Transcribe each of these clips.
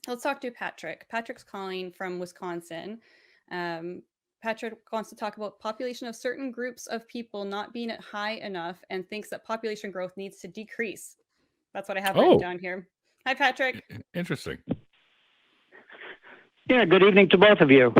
Let's talk to Patrick. Patrick's calling from Wisconsin. Patrick wants to talk about population of certain groups of people not being at high enough and thinks that population growth needs to decrease. That's what I have written down here. Hi, Patrick. Interesting. Yeah, good evening to both of you.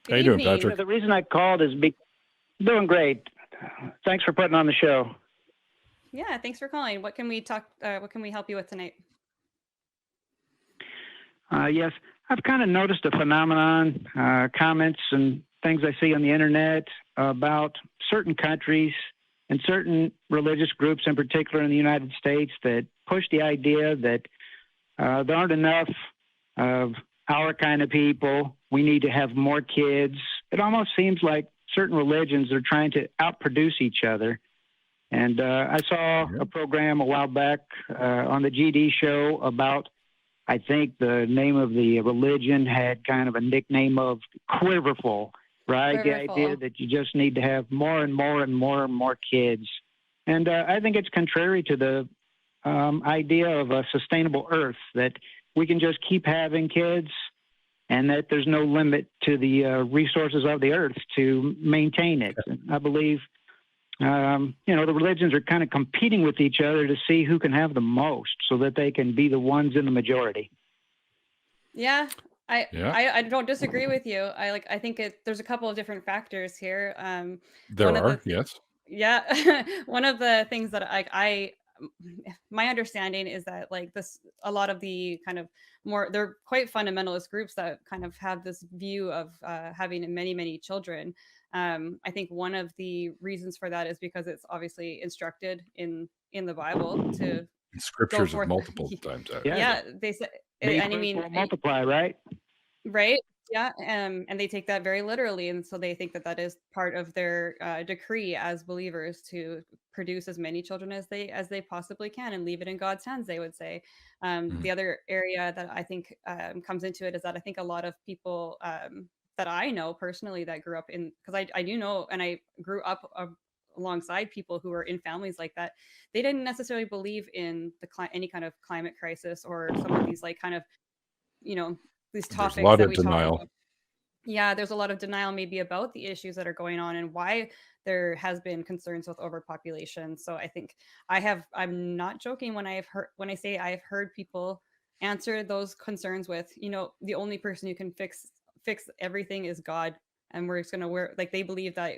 How you doing, Patrick? The reason I called is doing great. Thanks for putting on the show. Yeah, thanks for calling. What can we help you with tonight? Yes, I've kind of noticed a phenomenon, comments and things I see on the internet about certain countries and certain religious groups, in particular in the United States, that push the idea that there aren't enough of our kind of people. We need to have more kids. It almost seems like certain religions are trying to outproduce each other. And I saw a program a while back on the GD show about, I think the name of the religion had kind of a nickname of Quiverful, right? The idea that you just need to have more and more and more and more kids. And I think it's contrary to the idea of a sustainable Earth, that we can just keep having kids and that there's no limit to the resources of the Earth to maintain it. And I believe, the religions are kind of competing with each other to see who can have the most so that they can be the ones in the majority. Yeah, I don't disagree with you. I think there's a couple of different factors here. Yes. Yeah. One of the things that my understanding is that a lot of the kind of they're quite fundamentalist groups that kind of have this view of having many, many children. I think one of the reasons for that is because it's obviously instructed in the Bible to in scriptures of multiple times. Yeah, they say, and I mean, multiply, right? Right. Yeah, and they take that very literally, and so they think that is part of their decree as believers to produce as many children as they possibly can and leave it in God's hands. They would say. The other area that I think comes into it is that I think a lot of people that I know personally that grew up in, because I do know, and I grew up alongside people who were in families like that, they didn't necessarily believe in any kind of climate crisis or some of these kind of these topics that we talk about. Yeah, there's a lot of denial maybe about the issues that are going on and why there has been concerns with overpopulation. So I think I'm not joking when I say I have heard people answer those concerns with, the only person who can fix everything is God, and we're just going to they believe that,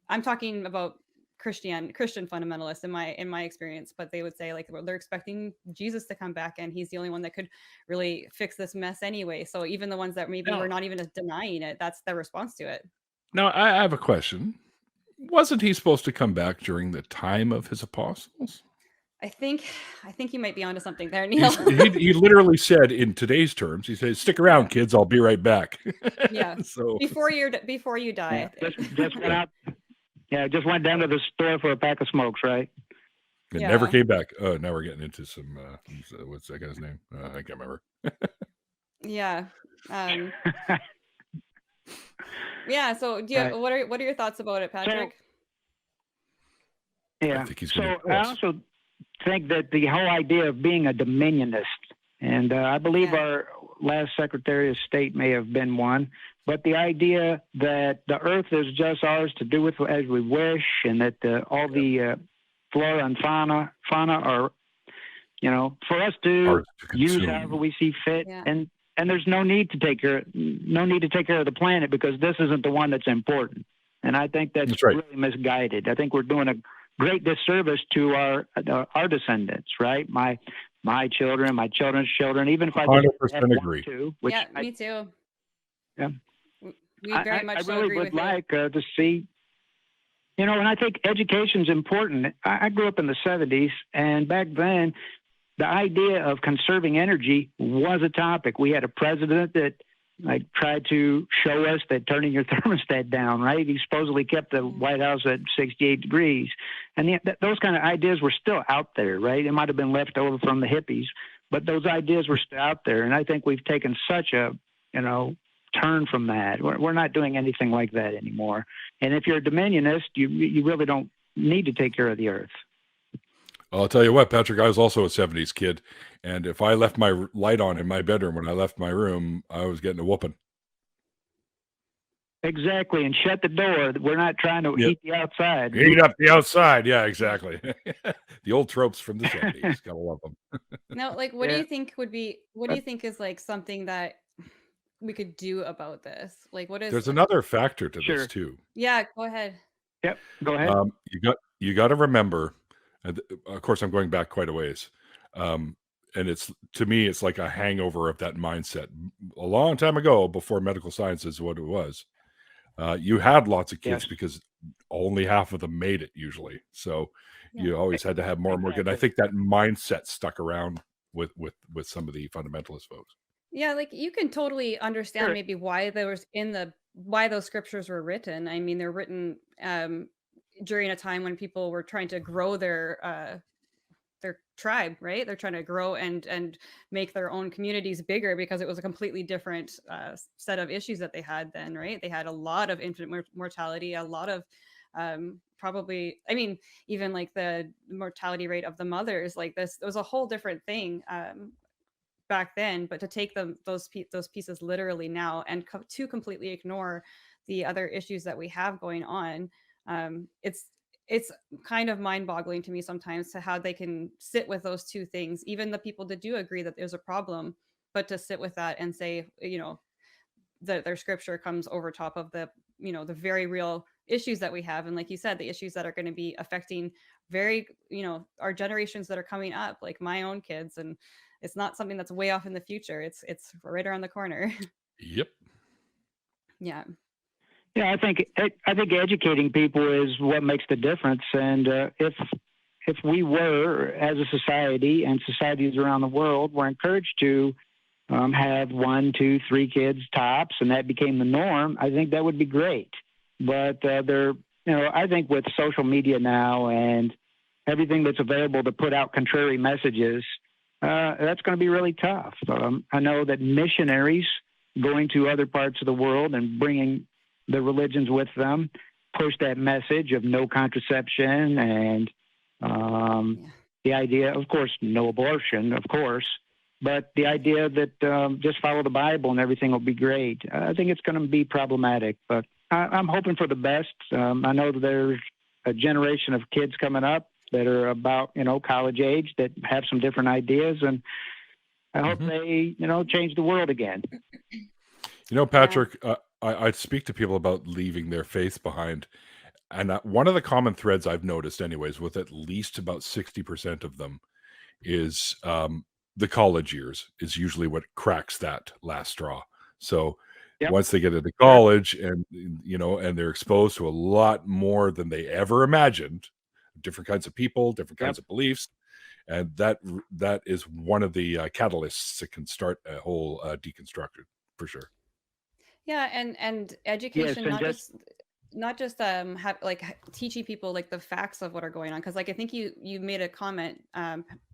I'm talking about Christian fundamentalists in my experience, but they would say they're expecting Jesus to come back and he's the only one that could really fix this mess anyway. So even the ones that maybe were not even denying it, that's their response to it. Now I have a question. Wasn't he supposed to come back during the time of his apostles? I think you might be onto something there, Neil. He literally said, in today's terms, he said, "Stick around, kids. I'll be right back." Yeah. So before you die, just went out. Yeah, just went down to the store for a pack of smokes, right? It never came back. Oh, now we're getting into some, what's that guy's name? I can't remember. Yeah. Yeah, so what are your thoughts about it, Patrick? I think he's I also think that the whole idea of being a dominionist, and I believe our last Secretary of State may have been one, but the idea that the Earth is just ours to do with as we wish, and that all the flora and fauna are, for us to use however we see fit, and there's no need to take care of the planet because this isn't the one that's important. And I think that's really misguided. I think we're doing a great disservice to our descendants, right? My children, my children's children, even if I 100% agree. Me too. Yeah. We very much I really agree would with like to see, and I think education's important. I grew up in the 70s, and back then, the idea of conserving energy was a topic. We had a president that tried to show us that turning your thermostat down, right? He supposedly kept the White House at 68 degrees. And those kind of ideas were still out there, right? It might have been left over from the hippies, but those ideas were still out there. And I think we've taken such a, turn from that. We're not doing anything like that anymore. And if you're a dominionist, you really don't need to take care of the Earth. I'll tell you what, Patrick, I was also a 70s kid. And if I left my light on in my bedroom when I left my room, I was getting a whooping. Exactly, and shut the door. We're not trying to heat the outside. Heat up the outside. Yeah, exactly. The old tropes from the 70s. Gotta love them. Now, like, what do you think would be, what do you think is like something that we could do about this? Like, what is, There's another factor to Sure. this too. yeah, go ahead. Yep, go ahead. You got to remember, and of course, I'm going back quite a ways. And it's, to me, it's like a hangover of that mindset. A long time ago, before medical science is what it was, you had lots of kids Yes. because only half of them made it usually. So Yeah. you always had to have more and more. And I think that mindset stuck around with some of the fundamentalist folks. Yeah, like you can totally understand Sure. maybe why there was why those scriptures were written. I mean, they're written during a time when people were trying to grow their tribe, right? They're trying to grow and make their own communities bigger because it was a completely different set of issues that they had then, right? They had a lot of infant mortality, a lot of probably, I mean, even like the mortality rate of the mothers, like this, it was a whole different thing back then. But to take those pieces literally now and to completely ignore the other issues that we have going on, it's kind of mind-boggling to me sometimes to how they can sit with those two things, even the people that do agree that there's a problem, but to sit with that and say, that their scripture comes over top of the the very real issues that we have. And like you said, the issues that are going to be affecting very our generations that are coming up, like my own kids. And it's not something that's way off in the future. It's right around the corner. Yep. Yeah. Yeah, I think educating people is what makes the difference. And if we were, as a society and societies around the world, were encouraged to have 1, 2, 3 kids tops, and that became the norm, I think that would be great. But I think with social media now and everything that's available to put out contrary messages, that's going to be really tough. I know that missionaries going to other parts of the world and bringing the religions with them push that message of no contraception and the idea, of course, no abortion, of course, but the idea that just follow the Bible and everything will be great. I think it's going to be problematic, but I'm hoping for the best. I know that there's a generation of kids coming up that are about, college age that have some different ideas, and I hope they, change the world again. Patrick, I speak to people about leaving their faith behind. And one of the common threads I've noticed anyways, with at least about 60% of them, is the college years is usually what cracks that last straw. So once they get into college and, and they're exposed to a lot more than they ever imagined, different kinds of people, different kinds of beliefs. And that is one of the catalysts that can start a whole deconstruction for sure. Yeah, and education, not just have like teaching people like the facts of what are going on, because like I think you made a comment,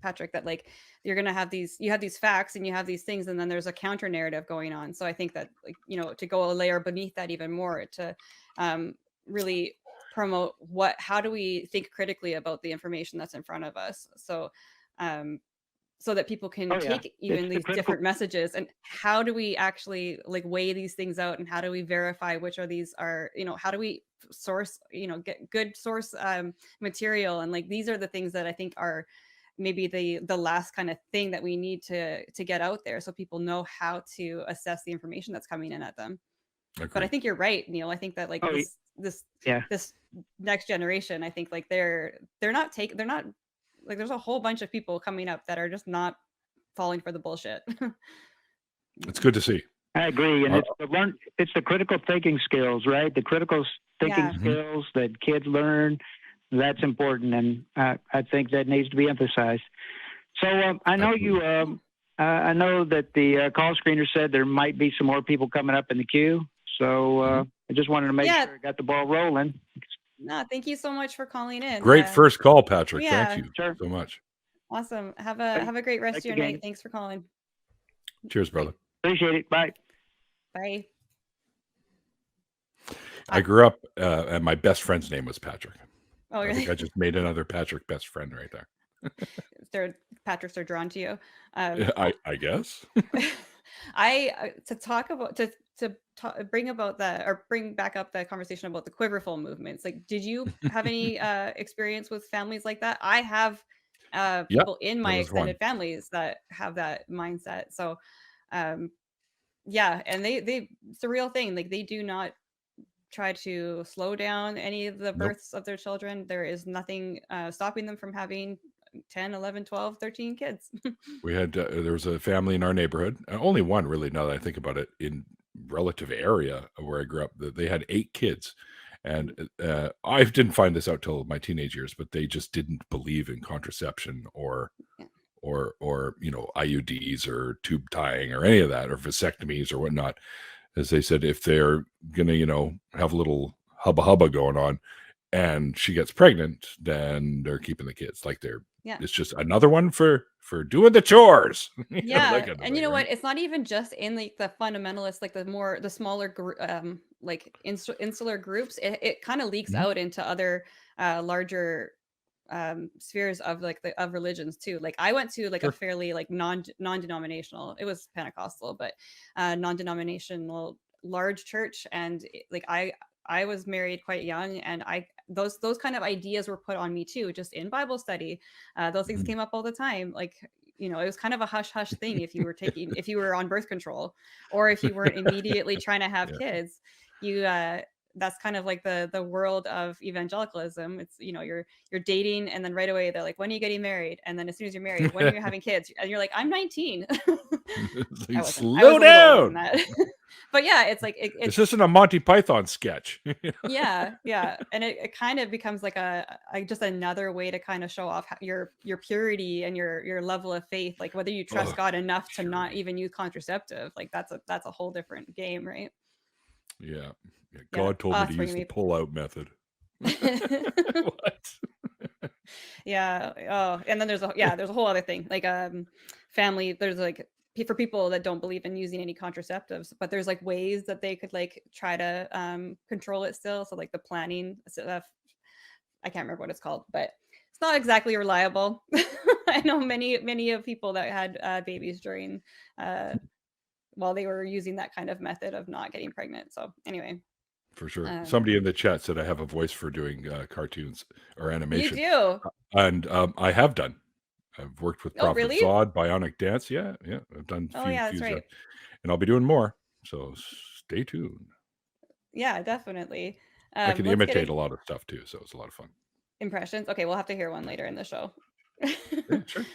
Patrick, that like you have these facts and you have these things, and then there's a counter narrative going on. So I think that, like, to go a layer beneath that even more, to really promote how do we think critically about the information that's in front of us, so that people can take even these different messages, and how do we actually like weigh these things out, and how do we verify which of these are, how do we source, get good source material, and like these are the things that I think are maybe the last kind of thing that we need to get out there, so people know how to assess the information that's coming in at them. Agreed. But I think you're right, Neil. I think that like this next generation, I think like they're not like there's a whole bunch of people coming up that are just not falling for the bullshit. It's good to see. I agree. And it's the critical thinking skills, right? The critical thinking skills that kids learn, that's important. And I think that needs to be emphasized. So I know I know that the call screener said there might be some more people coming up in the queue. So I just wanted to make sure I got the ball rolling. No, thank you so much for calling in. Great first call, Patrick. Thank you so much. Awesome. Have a great rest of your night. Thanks for calling. Cheers, brother. Appreciate it. Bye. Bye. I grew up and my best friend's name was Patrick. Oh, really? I think I just made another Patrick best friend right there. Patrick's are drawn to you. I guess. To talk about bring about that, or bring back up the conversation about the quiverful movements. Like, did you have any experience with families like that? I have Yeah, people in there my was one. extended families that have that mindset. So, um, yeah, and they it's a real thing. Like, they do not try to slow down any of the Nope. births of their children. There is nothing stopping them from having 10, 11, 12, 13 kids. We had there was a family in our neighborhood, only one really. Now that I think about it, in relative area of where I grew up, that they had 8 kids, and I didn't find this out till my teenage years. But they just didn't believe in contraception Yeah. or IUDs or tube tying or any of that, or vasectomies or whatnot. As they said, if they're gonna have a little hubba hubba going on, and she gets pregnant, then they're keeping the kids. Like Yeah. it's just another one for doing the chores, that Yeah, kind of and you thing, know right? what? It's not even just in like the fundamentalists, like the smaller like insular groups. It kind of leaks Mhm. out into other larger spheres of of religions too. Like, I went to like a Sure. fairly like non-denominational, it was Pentecostal, but non-denominational large church, and like I was married quite young, and I those kind of ideas were put on me too, just in Bible study. Those things Mhm. came up all the time. Like, it was kind of a hush hush thing if you were on birth control, or if you weren't immediately trying to have Yeah. kids. You That's kind of like the world of evangelicalism. It's, you're dating, and then right away they're like, when are you getting married? And then as soon as you're married, when are you having kids? And you're like, I'm 19. It's I like, wasn't. I slow was a little older than down. that. But yeah, it's like This it's isn't a Monty Python sketch. yeah, yeah, and it kind of becomes like just another way to kind of show off your purity and your level of faith, like whether you trust Oh, God enough to not purity. even use contraceptive. Like, that's a whole different game, right? Yeah. Yeah. Yeah. God told Oh, me to it's use bringing the me. pull-out method. What? Yeah. Oh, and then there's a whole other thing. Like, family, there's like for people that don't believe in using any contraceptives, but there's like ways that they could like try to control it still. So like the planning stuff, I can't remember what it's called, but it's not exactly reliable. I know many of people that had babies during uh while they were using that kind of method of not getting pregnant. So anyway, For sure. um Somebody in the chat said I have a voice for doing cartoons or you animation, do. and I have done. I've worked with Oh, Prophet really? Zod, Bionic Dance. Yeah, yeah. I've done Oh yeah, that's few stuff, right. and I'll be doing more. So stay tuned. Yeah, definitely. I can Let's get imitate it. a lot of stuff too, so it's a lot of fun. Impressions? Okay, we'll have to hear one later in the show. Yeah, sure.